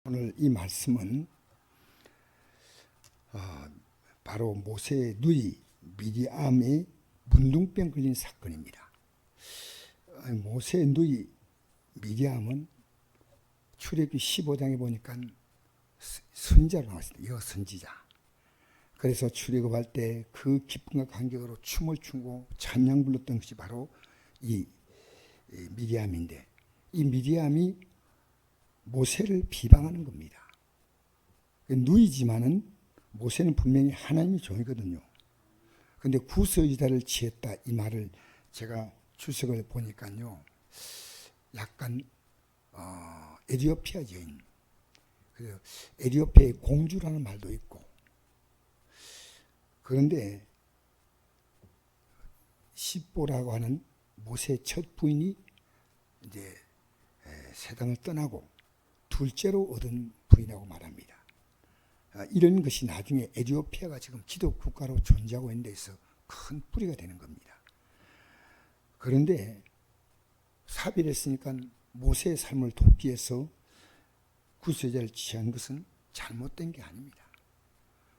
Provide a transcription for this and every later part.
오늘 이 말씀은 바로 모세의 누이 미리암의 문둥병 걸린 사건입니다. 모세의 누이 미리암은 출애굽기 15장에 보니까 선지자로 나왔습니다. 여선지자. 그래서 출애굽할 때 그 기쁨과 감격으로 춤을 추고 찬양 불렀던 것이 바로 이 미리암인데, 이 미리암이 모세를 비방하는 겁니다. 누이지만은 모세는 분명히 하나님의 종이거든요. 그런데 구설이다를 지었다, 이 말을 제가 주석을 보니까요, 약간 에디오피아 여인, 에디오피아의 공주라는 말도 있고, 그런데 십보라고 하는 모세의 첫 부인이 이제 세상을 떠나고 둘째로 얻은 부인이라고 말합니다. 이런 것이 나중에 에티오피아가 지금 기독 국가로 존재하고 있는 데서 큰 뿌리가 되는 겁니다. 그런데 사별했으니까 모세의 삶을 돕기 위해서 구설자를 취한 것은 잘못된 게 아닙니다.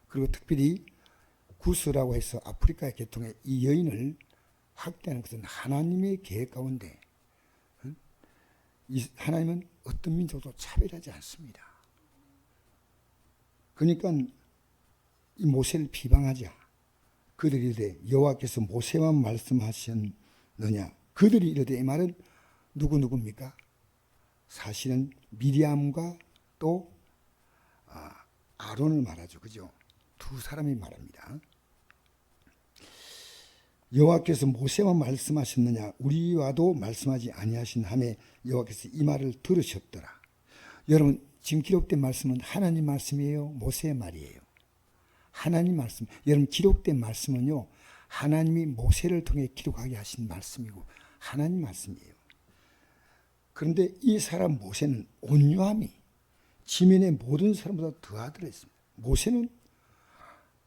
그리고 특별히 구스라고 해서 아프리카의 계통의 이 여인을 학대하는 것은 하나님의 계획 가운데, 하나님은 어떤 민족도 차별하지 않습니다. 그러니까 이 모세를 비방하자. 그들이 이르되 여호와께서 모세만 말씀하셨느냐. 그들이 이르되, 이 말은 누구입니까? 사실은 미리암과 또 아론을 말하죠. 그죠? 두 사람이 말합니다. 여호와께서 모세만 말씀하셨느냐, 우리와도 말씀하지 아니하신 하매 여호와께서 이 말을 들으셨더라. 여러분, 지금 기록된 말씀은 하나님 말씀이에요, 모세의 말이에요? 하나님 말씀. 여러분, 기록된 말씀은요, 하나님이 모세를 통해 기록하게 하신 말씀이고 하나님 말씀이에요. 그런데 이 사람 모세는 온유함이 지면의 모든 사람보다 더하더라 했습니다. 모세는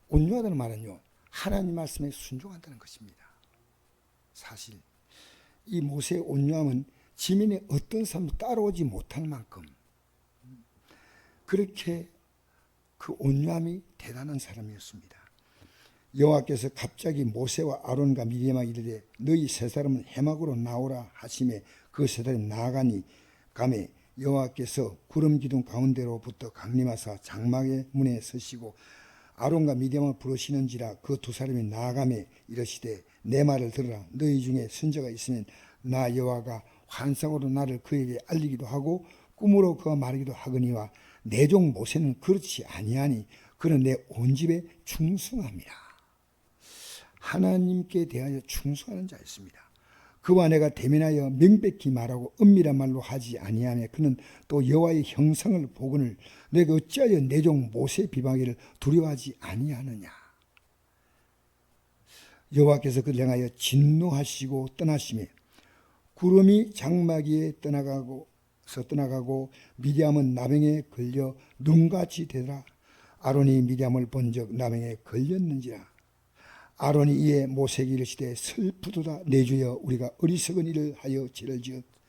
온유하다는 말은요, 하나님 말씀에 순종한다는 것입니다. 사실 이 모세의 온유함은 지면의 어떤 사람도 따라오지 못할 만큼 그렇게 그 온유함이 대단한 사람이었습니다. 여호와께서 갑자기 모세와 아론과 미리암에게 이르되 너희 세 사람은 해막으로 나오라 하시매 그 세 사람이 나아가니 가매 여호와께서 구름 기둥 가운데로부터 강림하사 장막의 문에 서시고 아론과 미리암을 부르시는지라 그 두 사람이 나아가매 이르시되 내 말을 들으라. 너희 중에 선지자가 있으면 나 여호와가 환상으로 나를 그에게 알리기도 하고 꿈으로 그가 말하기도 하거니와 내 종 모세는 그렇지 아니하니 그는 내 온 집에 충성합니다. 하나님께 대하여 충성하는 자였습니다. 그와 내가 대면하여 명백히 말하고 은밀한 말로 하지 아니하며 그는 또 여호와의 형상을 보거늘 내가 어찌하여 내 종 모세 비방하기를 두려워하지 아니하느냐. 여호와께서 그를 향하여 진노하시고 떠나시며 구름이 장막 위에 떠나가고 미리암은 나병에 걸려 눈같이 되더라. 아론이 미리암을 본즉 나병에 걸렸는지라. 아론이 이에 모세에게 이르시되 슬프도다. 내 주여, 우리가 어리석은 일을 하여 죄를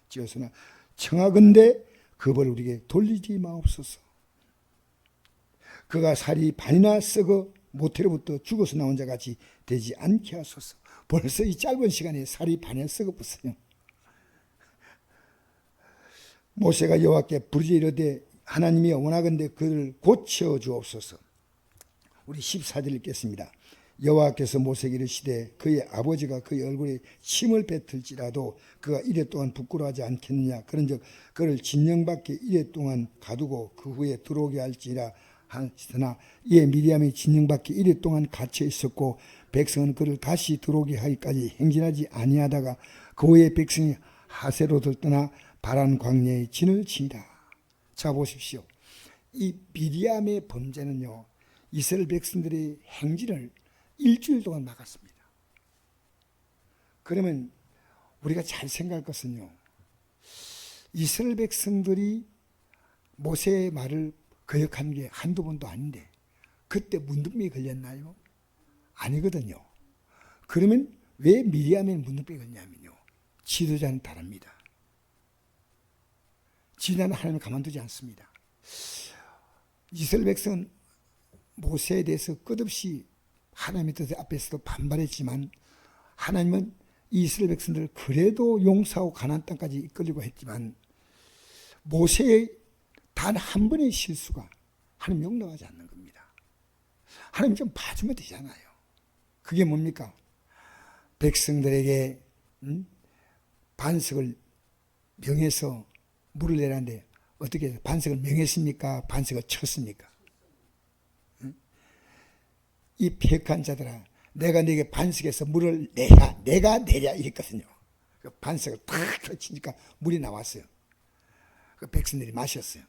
지었으나 청하건대 그 벌을 우리에게 돌리지 마옵소서. 그가 살이 반이나 썩어 모태로부터 죽어서 나온 자같이 되지 않게 하소서. 벌써 이 짧은 시간에 살이 반이나 썩어버렸어요. 모세가 여호와께 부르짖어 이르되 하나님이 원하건대 그를 고쳐 주옵소서. 우리 14절 읽겠습니다. 여호와께서 모세에게 이르시되 그의 아버지가 그의 얼굴에 침을 뱉을지라도 그가 이래 동안 부끄러워하지 않겠느냐. 그런즉 그를 진영 밖에 이래 동안 가두고 그 후에 들어오게 할지라 하시나 이에 미리암이 진영 밖에 이래 동안 갇혀 있었고 백성은 그를 다시 들어오게 하기까지 행진하지 아니하다가 그 후에 백성이 하세로를 떠나 바란 광야에 진을 치니라. 자 보십시오. 이 미리암의 범죄는요, 이스라엘 백성들의 행진을 일주일 동안 막았습니다. 그러면 우리가 잘 생각할 것은요, 이스라엘 백성들이 모세의 말을 거역한 게 한두 번도 아닌데 그때 문둥병에 걸렸나요? 아니거든요. 그러면 왜 미리암의 문둥병에 걸렸냐면요, 지도자는 다릅니다. 지도자는 하나님을 가만두지 않습니다. 이스라엘 백성은 모세에 대해서 끝없이 하나님의 뜻 앞에서도 반발했지만 하나님은 이스라엘 백성들을 그래도 용서하고 가나안 땅까지 이끌려고 했지만 모세의 단 한 번의 실수가 하나님 용납하지 않는 겁니다. 하나님 좀 봐주면 되잖아요. 그게 뭡니까? 백성들에게 반석을 명해서 물을 내라는데 어떻게 반석을 명했습니까? 반석을 쳤습니까? 이 폐역한 자들아, 내가 네게 반석에서 물을 내야, 내가 내랴 이랬거든요. 그 반석을 탁 치니까 물이 나왔어요. 그 백성들이 마셨어요.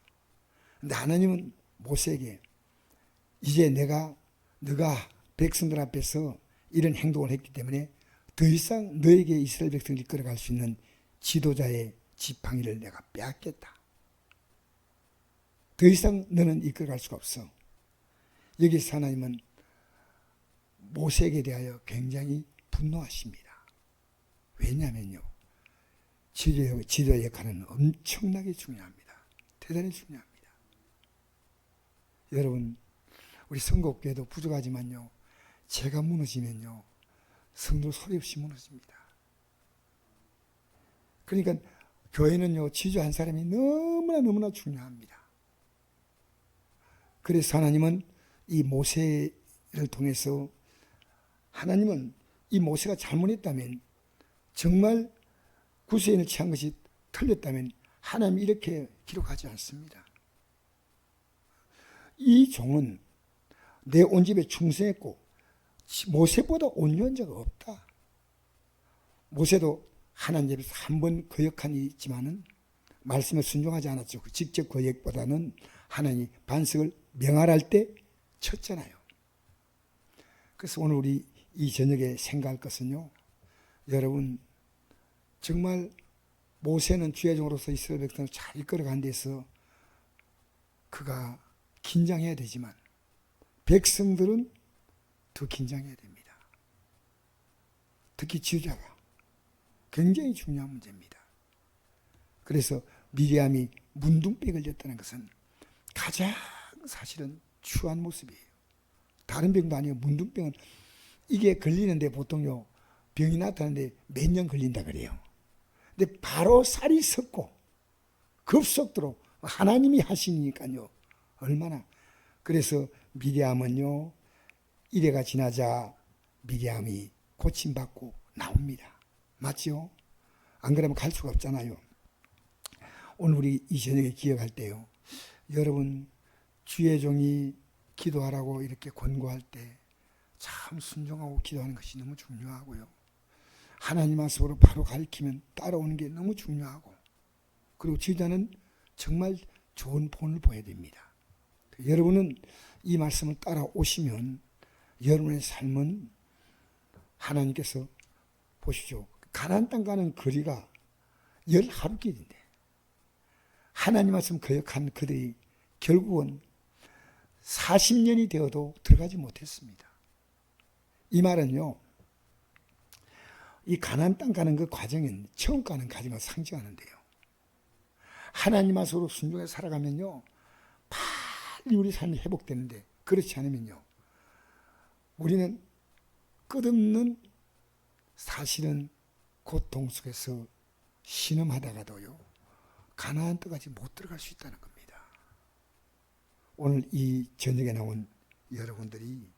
근데 하나님은 모세에게 이제 너가 백성들 앞에서 이런 행동을 했기 때문에 더 이상 너에게 이스라엘 백성을 이끌어갈 수 있는 지도자의 지팡이를 내가 빼앗겠다. 더 이상 너는 이끌어갈 수가 없어. 여기서 하나님은 모세에게 대하여 굉장히 분노하십니다. 왜냐하면요, 지도의 역할은 엄청나게 중요합니다. 대단히 중요합니다. 여러분, 우리 선곡교회도 부족하지만요, 제가 무너지면요, 성도 소리 없이 무너집니다. 그러니까 교회는요, 지주 한 사람이 너무나 중요합니다. 그래서 하나님은 이 모세를 통해서 하나님은 이 모세가 잘못했다면, 정말 구세인을 취한 것이 틀렸다면 하나님이 이렇게 기록하지 않습니다. 이 종은 내 온 집에 충성했고 모세보다 온유한 자가 없다. 모세도 하나님 앞에서 한 번 거역한 일이 있지만은 말씀에 순종하지 않았죠. 직접 거역보다는 하나님이 반석을 명하라 할 때 쳤잖아요. 그래서 오늘 우리 이 저녁에 생각할 것은요, 여러분, 정말 모세는 주의 종으로서 이스라엘 백성을 잘 이끌어간 데서 그가 긴장해야 되지만 백성들은 더 긴장해야 됩니다. 특히 지도자가 굉장히 중요한 문제입니다. 그래서 미리암이 문둥병에 걸렸다는 것은 가장 사실은 추한 모습이에요. 다른 병도 아니고 문둥병은 이게 걸리는데 보통요, 병이 나타나는데 몇 년 걸린다 그래요. 근데 바로 살이 섰고 급속도로 하나님이 하시니까요, 얼마나. 그래서 미리암은요, 이래가 지나자 미리암이 고침받고 나옵니다. 맞죠? 안 그러면 갈 수가 없잖아요. 오늘 우리 이 저녁에 기억할 때요, 여러분, 주의 종이 기도하라고 이렇게 권고할 때 참 순종하고 기도하는 것이 너무 중요하고요, 하나님 말씀으로 바로 가르치면 따라오는 게 너무 중요하고, 그리고 지도자는 정말 좋은 본을 보여야 됩니다. 여러분은 이 말씀을 따라오시면 여러분의 삶은 하나님께서 보시죠, 가나안 땅 가는 거리가 10하루길인데 하나님 말씀 거역한 그들이 결국은 40년이 되어도 들어가지 못했습니다. 이 말은요, 이 가나안 땅 가는 그 과정은 처음 가는 과정을 상징하는데요, 하나님 말씀으로 순종해 살아가면요, 빨리 우리 삶이 회복되는데, 그렇지 않으면요, 우리는 끝없는 사실은 고통 속에서 신음하다가도요, 가나안 땅까지 못 들어갈 수 있다는 겁니다. 오늘 이 저녁에 나온 여러분들이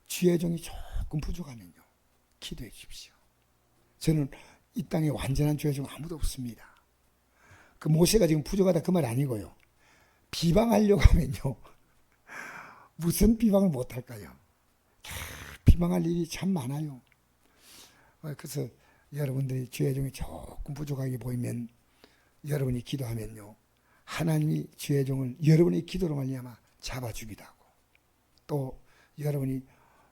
주의 종이 조금 부족하면요, 기도해 주십시오. 저는 이 땅에 완전한 주의 종 아무도 없습니다. 그 모세가 지금 부족하다 그 말 아니고요, 비방하려고 하면요, 무슨 비방을 못할까요? 비방할 일이 참 많아요. 그래서 여러분들이 주의 종이 조금 부족하게 보이면 여러분이 기도하면요, 하나님이 주의 종을 여러분의 기도로 말미암아 잡아주기도 하고, 또 여러분이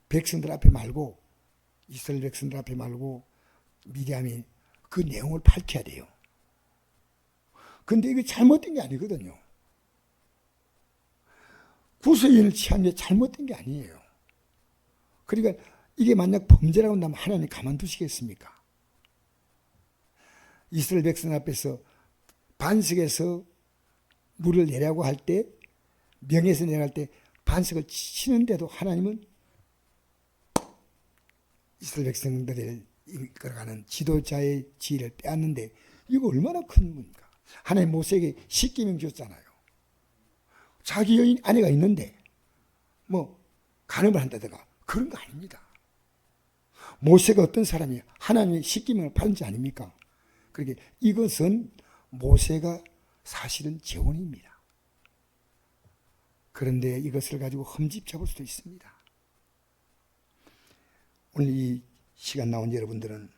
백성들 앞에 말고, 이스라엘 백성들 앞에 말고 미리암이 그 내용을 밝혀야 돼요. 근데 이게 잘못된 게 아니거든요. 구세인을 취한 게 잘못된 게 아니에요. 그러니까 이게 만약 범죄라고 한다면 하나님 가만두시겠습니까? 이스라엘 백성 앞에서 반석에서 물을 내라고 할 때, 명에서 내려갈 때 반석을 치는데도 하나님은 이스라엘 백성들을 이끌어가는 지도자의 지위를 빼앗는데, 이거 얼마나 큰 문제입니까? 하나님 모세에게 십계명 줬잖아요. 자기 여인 아내가 있는데 뭐 간음을 한다든가 그런 거 아닙니다. 모세가 어떤 사람이 하나님의 십계명을 받은 자 아닙니까? 그러니까 이것은 모세가 사실은 재혼입니다. 그런데 이것을 가지고 흠집 잡을 수도 있습니다. 오늘 이 시간 나온 여러분들은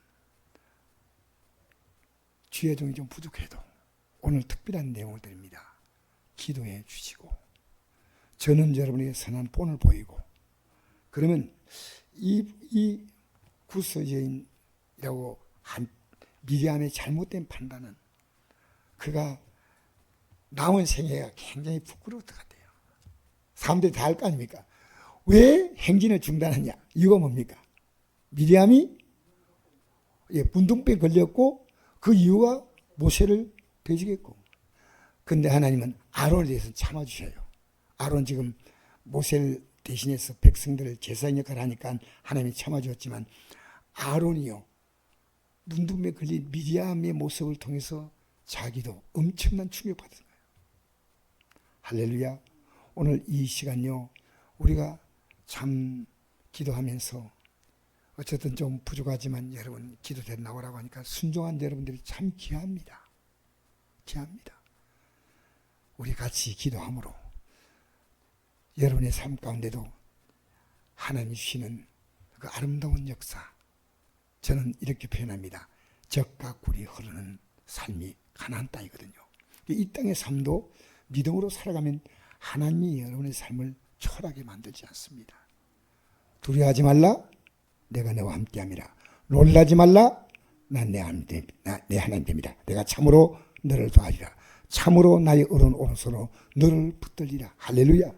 주의 종이 좀 부족해도 오늘 특별한 내용을 드립니다. 기도해 주시고, 저는 여러분에게 선한 본을 보이고, 그러면 이 구스 여인이라고 한 미리암의 잘못된 판단은 그가 남은 생애가 굉장히 부끄러울 것 같아요. 사람들이 다 할 거 아닙니까? 왜 행진을 중단하냐? 이유가 뭡니까? 미리암이 문둥병 걸렸고 그 이유가 모세를 배제했고, 근데 하나님은 아론에 대해서 참아주셔요. 아론 지금 모세를 대신해서 백성들을 제사장 역할을 하니까 하나님이 참아주었지만, 아론이요 문둥병 걸린 미리암의 모습을 통해서 자기도 엄청난 충격받은 거예요. 할렐루야. 오늘 이 시간요, 우리가 참 기도하면서 어쨌든 좀 부족하지만 여러분 기도대로 나오라고 하니까 순종한 여러분들이 참 귀합니다. 귀합니다. 우리 같이 기도함으로 여러분의 삶 가운데도 하나님이 주시는 그 아름다운 역사, 저는 이렇게 표현합니다. 젖과 꿀이 흐르는 삶이 가나안 땅이거든요. 이 땅의 삶도 믿음으로 살아가면 하나님이 여러분의 삶을 초라하게 만들지 않습니다. 두려워하지 말라, 내가 너와 함께함이라. 놀라지 말라, 난 내 하나님입니다. 내가 참으로 너를 도와주리라. 참으로 나의 오른 오른손으로 너를 붙들리라. 할렐루야.